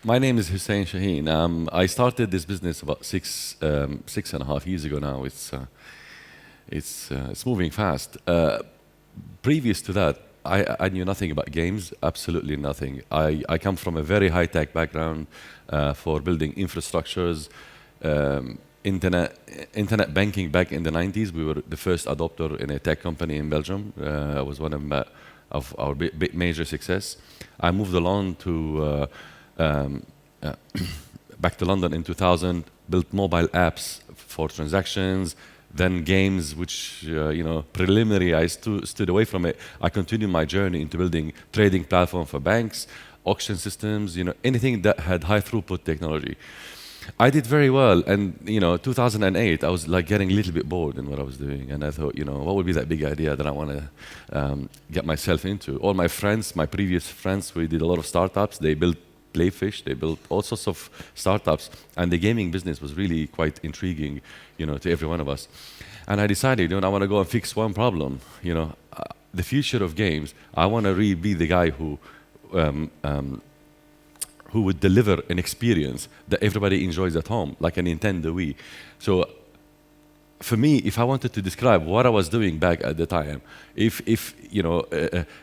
My name is Hussein Chahine. I started this business about 6.5 years ago now. It's moving fast. Previous to that, I knew nothing about games, absolutely nothing. I come from a very high-tech background for building infrastructures, internet banking back in the 90s. We were the first adopter in a tech company in Belgium. It was one of our major success. I moved along to back to London in 2000, built mobile apps for transactions, then games, which, preliminary, I stood away from it. I continued my journey into building trading platform for banks, auction systems, anything that had high throughput technology. I did very well, and 2008, I was like getting a little bit bored in what I was doing, and I thought, what would be that big idea that I want to get myself into? All my friends, my previous friends, we did a lot of startups. They built Playfish, they built all sorts of startups, and the gaming business was really quite intriguing, to every one of us. And I decided, I want to go and fix one problem. The future of games, I want to really be the guy who would deliver an experience that everybody enjoys at home, like a Nintendo Wii. So for me, if I wanted to describe what I was doing back at the time,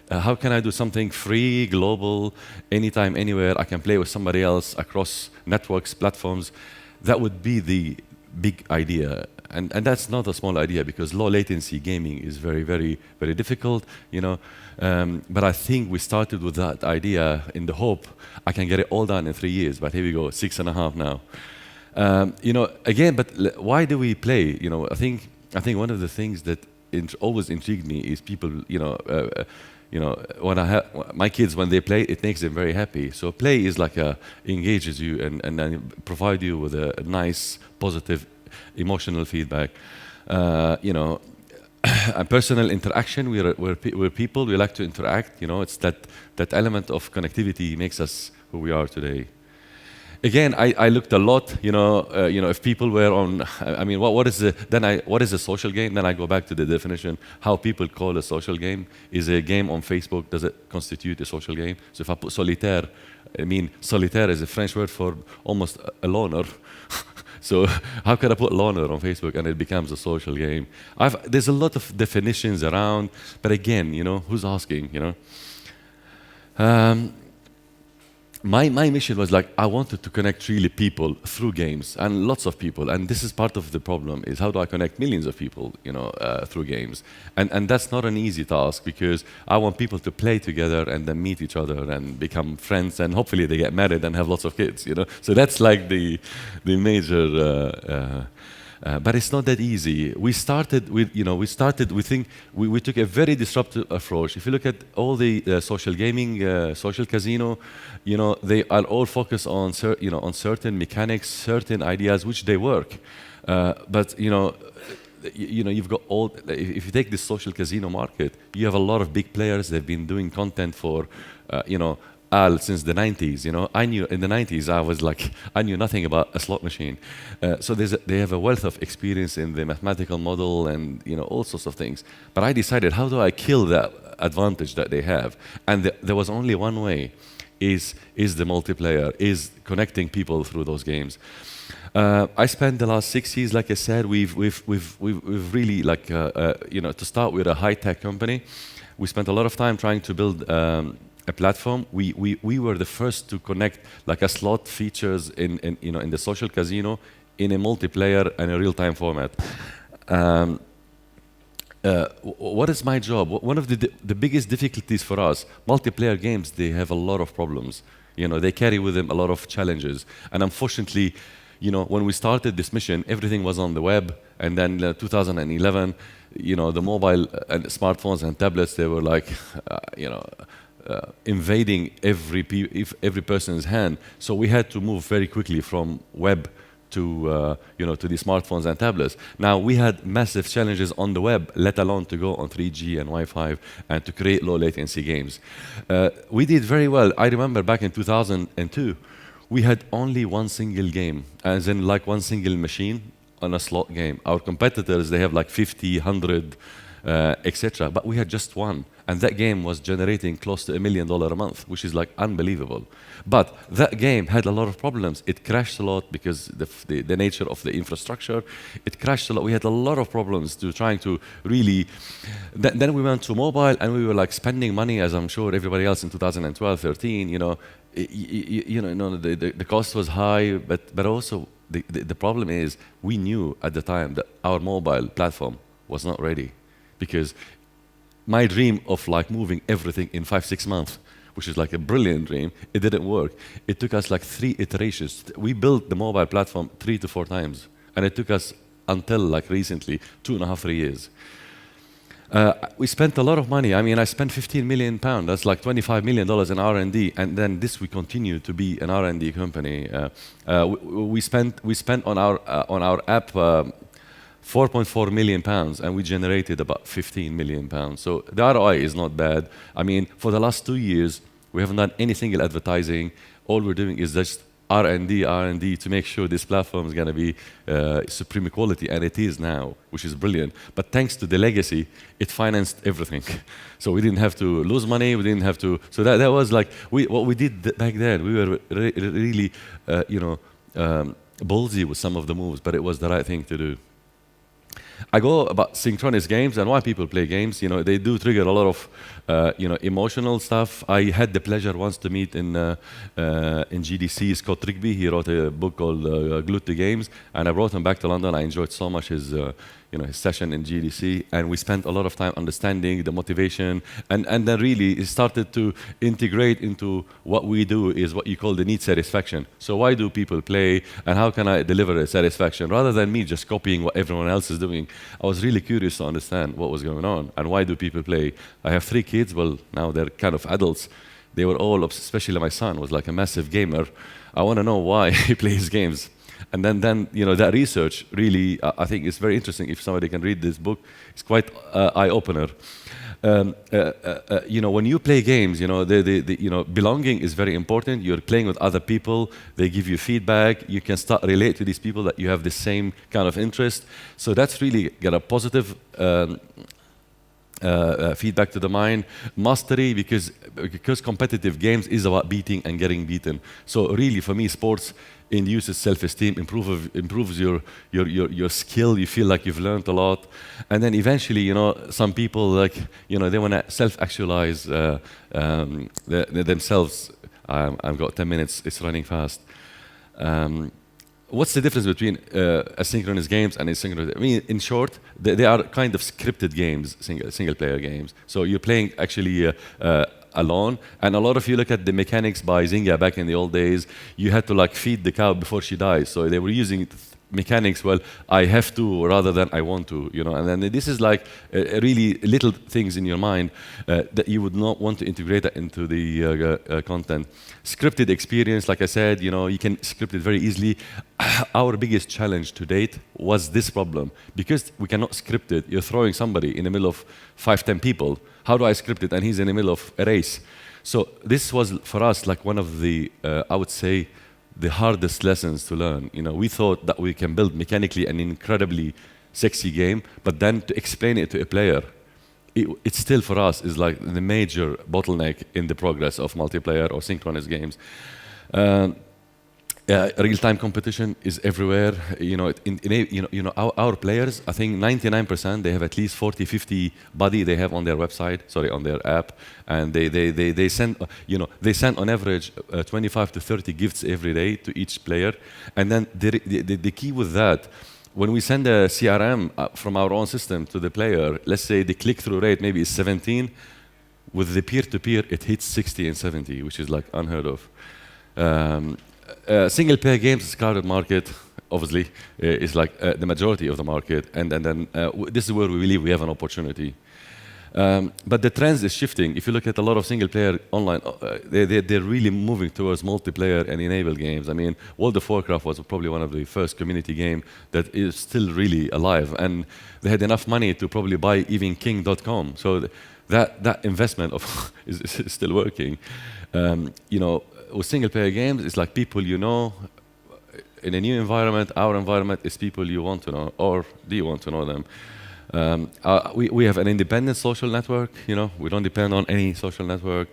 how can I do something free, global, anytime, anywhere, I can play with somebody else across networks, platforms, that would be the big idea. And that's not a small idea, because low latency gaming is very, very, very difficult, but I think we started with that idea in the hope I can get it all done in 3 years, but here we go, 6.5 now. Again, but why do we play? I think one of the things that always intrigued me is people. When I have my kids, when they play, it makes them very happy. So play is like engages you and then provide you with a nice, positive, emotional feedback. A personal interaction. We're people. We like to interact. It's that element of connectivity makes us who we are today. Again, I looked a lot, if people were on, what is a social game? Then I go back to the definition, how people call a social game. Is a game on Facebook, does it constitute a social game? So if I put solitaire, solitaire is a French word for almost a loner. So how can I put loner on Facebook and it becomes a social game? There's a lot of definitions around, but again, who's asking, My mission was like, I wanted to connect really people through games, and lots of people. And this is part of the problem, is how do I connect millions of people, through games? And that's not an easy task, because I want people to play together and then meet each other and become friends, and hopefully they get married and have lots of kids, So that's like the major. But it's not that easy. We took a very disruptive approach. If you look at all the social gaming, social casino, they are all focused on certain mechanics, certain ideas, which they work. But you've got if you take the social casino market, you have a lot of big players. They've been doing content for, since the 90s. I knew in the 90s, I knew nothing about a slot machine. So they have a wealth of experience in the mathematical model and all sorts of things. But I decided, how do I kill that advantage that they have? And there was only one way, is the multiplayer, is connecting people through those games. I spent the last 6 years, like I said, we've really, to start with a high-tech company, we spent a lot of time trying to build a platform. We were the first to connect like a slot features in the social casino in a multiplayer and a real-time format. What is my job? One of the biggest difficulties for us, multiplayer games, they have a lot of problems. They carry with them a lot of challenges. And unfortunately, when we started this mission, everything was on the web. And then 2011, the mobile and smartphones and tablets, they were like, invading every person's hand. So we had to move very quickly from web to the smartphones and tablets. Now we had massive challenges on the web, let alone to go on 3G and Wi-Fi and to create low latency games. We did very well. I remember back in 2002, we had only one single game, as in like one single machine on a slot game. Our competitors, they have like 50, 100, etc. But we had just one. and that game was generating close to $1 million a month, which is like unbelievable. But that game had a lot of problems. It crashed a lot because the nature of the infrastructure. It crashed a lot. We had a lot of problems to trying to really. Then we went to mobile, and we were like spending money, as I'm sure everybody else in 2012, 13. The cost was high, but also the problem is we knew at the time that our mobile platform was not ready, because my dream of like moving everything in 5-6 months, which is like a brilliant dream, it didn't work. It took us like 3 iterations. We built the mobile platform 3 to 4 times, and it took us until like recently 2.5, 3 years. We spent a lot of money. I mean, I spent 15 million pounds. That's like $25 million in R&D, and then we continue to be an R&D company. We spent on our app 4.4 million pounds, and we generated about 15 million pounds. So the ROI is not bad. I mean, for the last 2 years, we haven't done any single advertising. All we're doing is just R&D to make sure this platform is going to be supreme quality, and it is now, which is brilliant. But thanks to the legacy, it financed everything. So we didn't have to lose money. We didn't have to. So that was like what we did back then. We were really, ballsy with some of the moves, but it was the right thing to do. I go about synchronous games and why people play games. They do trigger a lot of, emotional stuff. I had the pleasure once to meet in GDC Scott Rigby. He wrote a book called Glued to Games, and I brought him back to London. I enjoyed so much his session in GDC, and we spent a lot of time understanding the motivation, and then really it started to integrate into what we do is what you call the need satisfaction. So why do people play, and how can I deliver a satisfaction rather than me just copying what everyone else is doing? I was really curious to understand what was going on and why do people play. I have 3 kids. Well, now they're kind of adults. They were all, especially my son, was like a massive gamer. I want to know why he plays games. And then that research really, I think it's very interesting. If somebody can read this book, it's quite eye-opener. When you play games, belonging is very important. You're playing with other people. They give you feedback. You can start relate to these people that you have the same kind of interest. So that's really got a positive feedback to the mind. Mastery, because competitive games is about beating and getting beaten. So really, for me, sports induces self-esteem, improves your skill. You feel like you've learned a lot, and then eventually, some people they want to self-actualize themselves. I've got 10 minutes. It's running fast. What's the difference between asynchronous games and asynchronous? I mean, in short, they are kind of scripted games, single-player games. So you're playing actually alone, and a lot of you look at the mechanics by Zynga back in the old days. You had to feed the cow before she dies. So they were using mechanics. Well, I have to rather than I want to. And then this is really little things in your mind that you would not want to integrate that into the content. Scripted experience, like I said, you can script it very easily. Our biggest challenge to date was this problem. Because we cannot script it, you're throwing somebody in the middle of 5-10 people. How do I script it? And he's in the middle of a race. So this was, for us, one of the, I would say, the hardest lessons to learn. We thought that we can build mechanically an incredibly sexy game, but then to explain it to a player, it still for us is the major bottleneck in the progress of multiplayer or synchronous games. Real-time competition is everywhere. Our players, I think 99%, they have at least 40, 50 buddy they have on their website, on their app, and they send, they send on average 25 to 30 gifts every day to each player. And then the key with that, when we send a CRM from our own system to the player, let's say the click-through rate maybe is 17, with the peer-to-peer, it hits 60 and 70, which is unheard of. Single-player games is a crowded market, obviously, is the majority of the market, and then this is where we believe we have an opportunity. But the trends is shifting. If you look at a lot of single-player online, they're really moving towards multiplayer and enabled games. I mean, World of Warcraft was probably one of the first community game that is still really alive, and they had enough money to probably buy even King.com. So that investment is still working. With single-player games, it's people in a new environment. Our environment is people you want to know, or do you want to know them? We have an independent social network. We don't depend on any social network.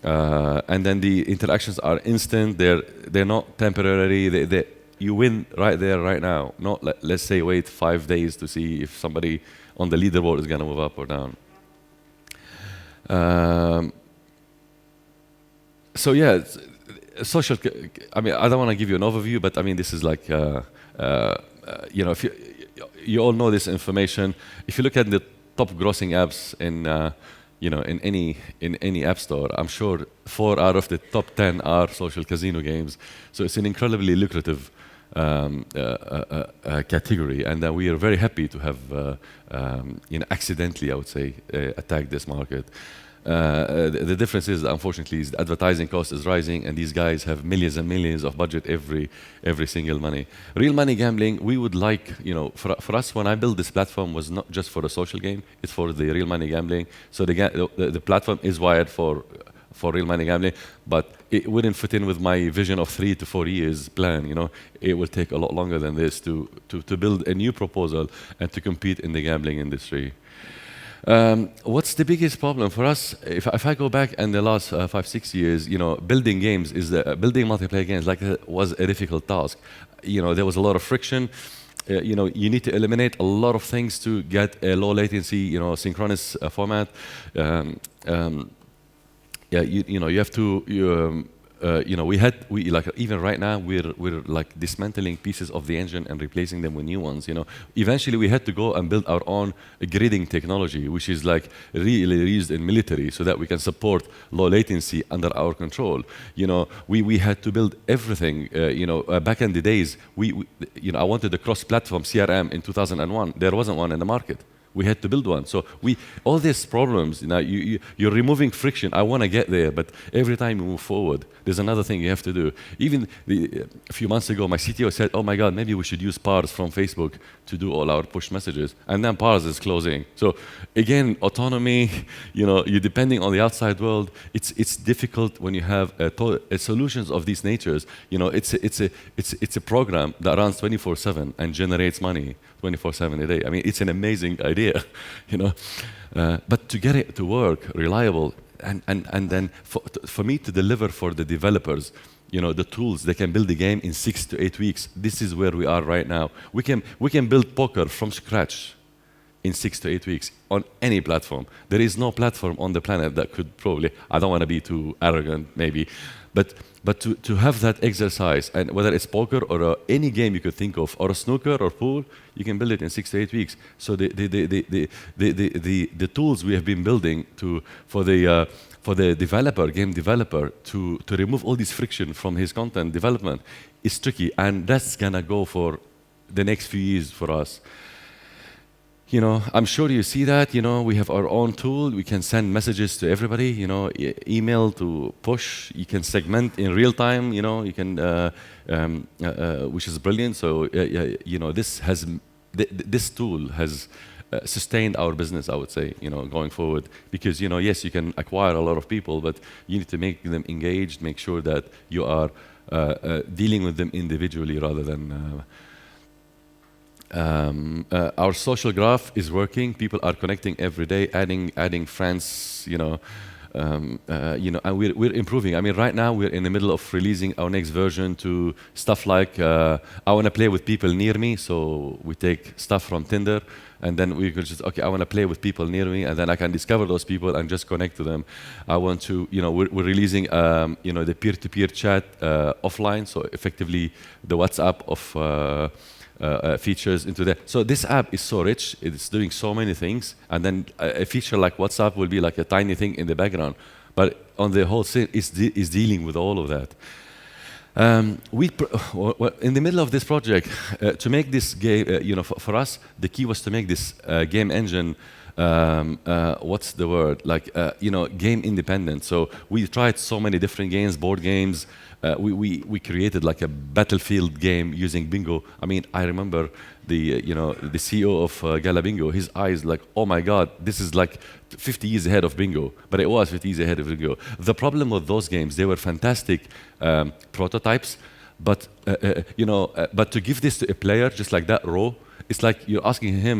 And then the interactions are instant. They're not temporary. You win right there, right now. Not let's say wait 5 days to see if somebody on the leaderboard is going to move up or down. So yeah, social. I mean, I don't want to give you an overview, but I mean, this is like, if you all know this information. If you look at the top grossing apps in any app store, I'm sure 4 out of the top 10 are social casino games. So it's an incredibly lucrative category, and we are very happy to have, accidentally, I would say, attacked this market. The difference is, unfortunately, is the advertising cost is rising, and these guys have millions and millions of budget every single money. Real money gambling, we would like, for us, when I built this platform, was not just for a social game; it's for the real money gambling. So the platform is wired for real money gambling, but it wouldn't fit in with my vision of 3 to 4 years plan. It will take a lot longer than this to build a new proposal and to compete in the gambling industry. What's the biggest problem for us? If I go back in the last 5-6 years, building games building multiplayer games was a difficult task. There was a lot of friction. You need to eliminate a lot of things to get a low latency, synchronous format. You have to. Even right now we're like dismantling pieces of the engine and replacing them with new ones. Eventually we had to go and build our own gridding technology, which is like really used in military, so that we can support low latency under our control. We had to build everything. Back in the days, I wanted a cross-platform CRM in 2001. There wasn't one in the market. We had to build one. So all these problems, you're removing friction. I want to get there, but every time you move forward, there's another thing you have to do. Even a few months ago, my CTO said, "Oh my God, maybe we should use Pars from Facebook to do all our push messages." And then Pars is closing. So again, autonomy. You're depending on the outside world. It's difficult when you have solutions of these natures. It's a program that runs 24/7 and generates money 24/7 a day. I mean, it's an amazing idea, but to get it to work, reliable, and then for me to deliver for the developers, the tools, they can build the game in 6 to 8 weeks. This is where we are right now. We can build poker from scratch in 6 to 8 weeks on any platform. There is no platform on the planet that could probably, I don't want to be too arrogant maybe, but to have that exercise, and whether it's poker or any game you could think of, or a snooker or pool, you can build it in 6 to 8 weeks. So the tools we have been building for the game developer to remove all this friction from his content development is tricky, and that's gonna go for the next few years for us. I'm sure you see that. We have our own tool. We can send messages to everybody. Email to push. You can segment in real time. You can, which is brilliant. So this tool has sustained our business, I would say, going forward. Because yes, you can acquire a lot of people, but you need to make them engaged. Make sure that you are dealing with them individually rather than. Our social graph is working. People are connecting every day, adding friends, and we're improving. I mean, right now we're in the middle of releasing our next version to stuff like I want to play with people near me. So we take stuff from Tinder, and then we could just, okay, I want to play with people near me, and then I can discover those people and just connect to them. I want to, we're releasing, the peer-to-peer chat offline. So effectively, the WhatsApp of features into that. So this app is so rich, it's doing so many things, and then a feature like WhatsApp will be like a tiny thing in the background, but on the whole thing is dealing with all of that. In the middle of this project, to make this game, for us, the key was to make this game engine, what's the word? Game independent. So we tried so many different games, board games. We created like a battlefield game using bingo. I mean, I remember the CEO of Gala Bingo. His eyes like, oh my God, this is like 50 years ahead of bingo. But it was 50 years ahead of bingo. The problem with those games, they were fantastic prototypes, but but to give this to a player just like that raw, it's like you're asking him,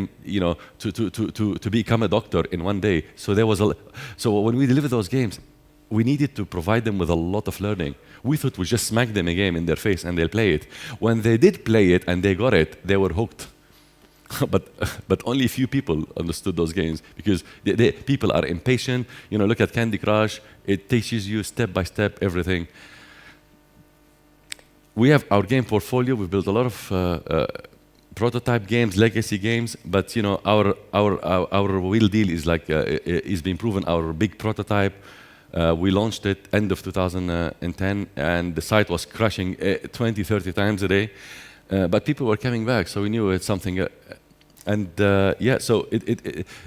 to become a doctor in one day. So so when we deliver those games, we needed to provide them with a lot of learning. We thought we just smack them a game in their face and they'll play it. When they did play it and they got it, they were hooked. but only a few people understood those games because people are impatient. Look at Candy Crush. It teaches you step by step everything. We have our game portfolio. We've built a lot of prototype games, legacy games, but our real deal is being proven. Our big prototype, we launched it end of 2010, and the site was crashing 20, 30 times a day. But people were coming back, so we knew it's something. So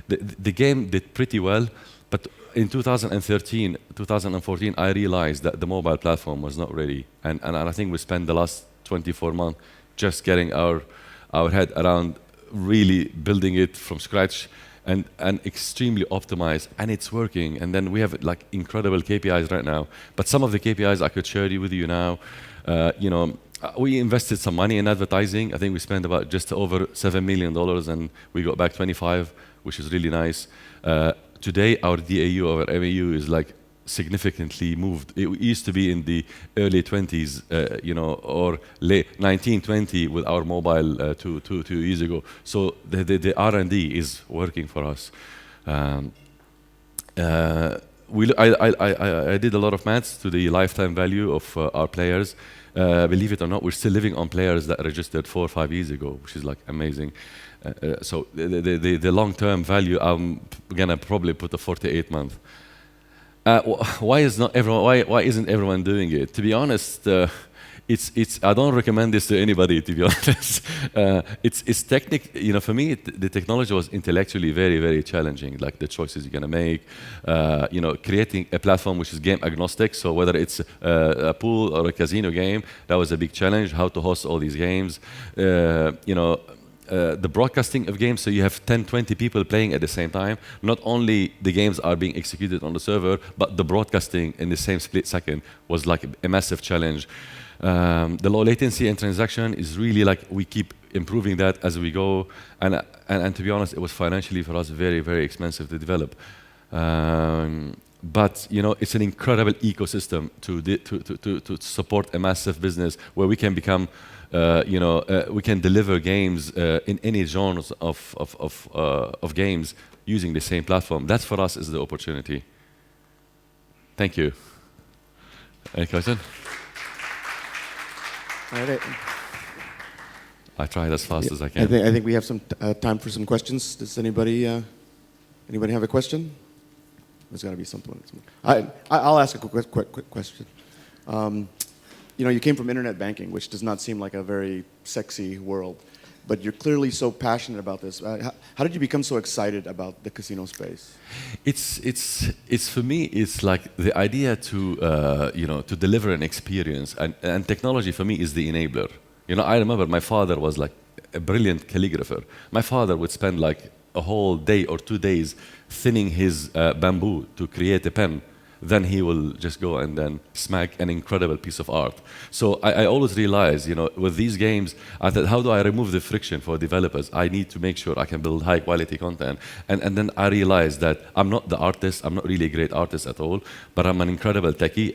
the game did pretty well. But in 2013, 2014, I realized that the mobile platform was not ready. And I think we spent the last 24 months just getting our head around really building it from scratch and extremely optimized. And it's working. And then we have incredible KPIs right now. But some of the KPIs I could share with you now. We invested some money in advertising. I think we spent about just over $7 million, and we got back 25, which is really nice. Today, our DAU, our MAU is significantly moved. It used to be in the early 20s, or late 19, 20 with our mobile two years ago. So the R&D is working for us. I did a lot of maths to the lifetime value of our players. Believe it or not, we're still living on players that registered 4 or 5 years ago, which is amazing. So the long-term value, I'm gonna probably put a 48 month. Why isn't everyone doing it? To be honest, I don't recommend this to anybody, to be honest. It's technical. For me, the technology was intellectually very, very challenging. Like the choices you're gonna make, creating a platform which is game agnostic. So whether it's a pool or a casino game, that was a big challenge. How to host all these games, the broadcasting of games, so you have 10, 20 people playing at the same time. Not only the games are being executed on the server, but the broadcasting in the same split second was a massive challenge. The low latency and transaction is really we keep improving that as we go. And to be honest, it was financially for us very, very expensive to develop. But it's an incredible ecosystem to support a massive business where we can become, we can deliver games in any genres of games using the same platform. That for us is the opportunity. Thank you. Any question? All right. I tried as fast as I can. I think we have some time for some questions. Does anybody have a question? There's got to be something. I'll ask a quick question. You came from internet banking, which does not seem like a very sexy world, but you're clearly so passionate about this. How did you become so excited about the casino space? It's for me, it's the idea to deliver an experience, and technology for me is the enabler. I remember my father was a brilliant calligrapher. My father would spend a whole day or 2 days thinning his bamboo to create a pen. Then he will just go and then smack an incredible piece of art. So I always realize, with these games, I thought, how do I remove the friction for developers? I need to make sure I can build high quality content. And then I realized that I'm not the artist. I'm not really a great artist at all, but I'm an incredible techie,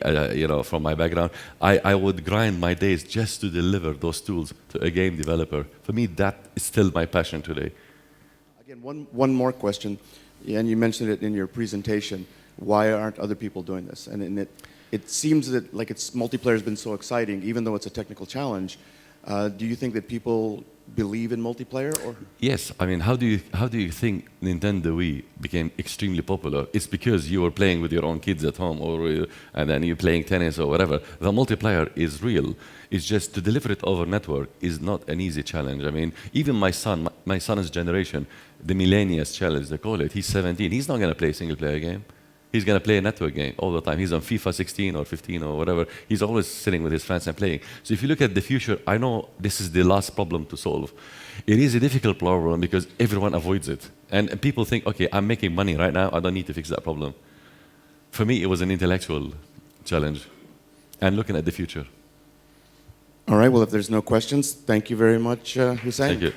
from my background. I would grind my days just to deliver those tools to a game developer. For me, that is still my passion today. Again, one more question, and you mentioned it in your presentation. Why aren't other people doing this? And it seems that multiplayer has been so exciting, even though it's a technical challenge. Do you think that people believe in multiplayer? Or? Yes. I mean, how do you think Nintendo Wii became extremely popular? It's because you were playing with your own kids at home, and then you're playing tennis or whatever. The multiplayer is real. It's just to deliver it over network is not an easy challenge. I mean, even my son's generation, the millennials challenge, they call it. He's 17. He's not going to play a single player game. He's going to play a network game all the time. He's on FIFA 16 or 15 or whatever. He's always sitting with his friends and playing. So if you look at the future, I know this is the last problem to solve. It is a difficult problem because everyone avoids it. And people think, okay, I'm making money right now. I don't need to fix that problem. For me, it was an intellectual challenge and looking at the future. All right. Well, if there's no questions, thank you very much, Hussein. Thank you.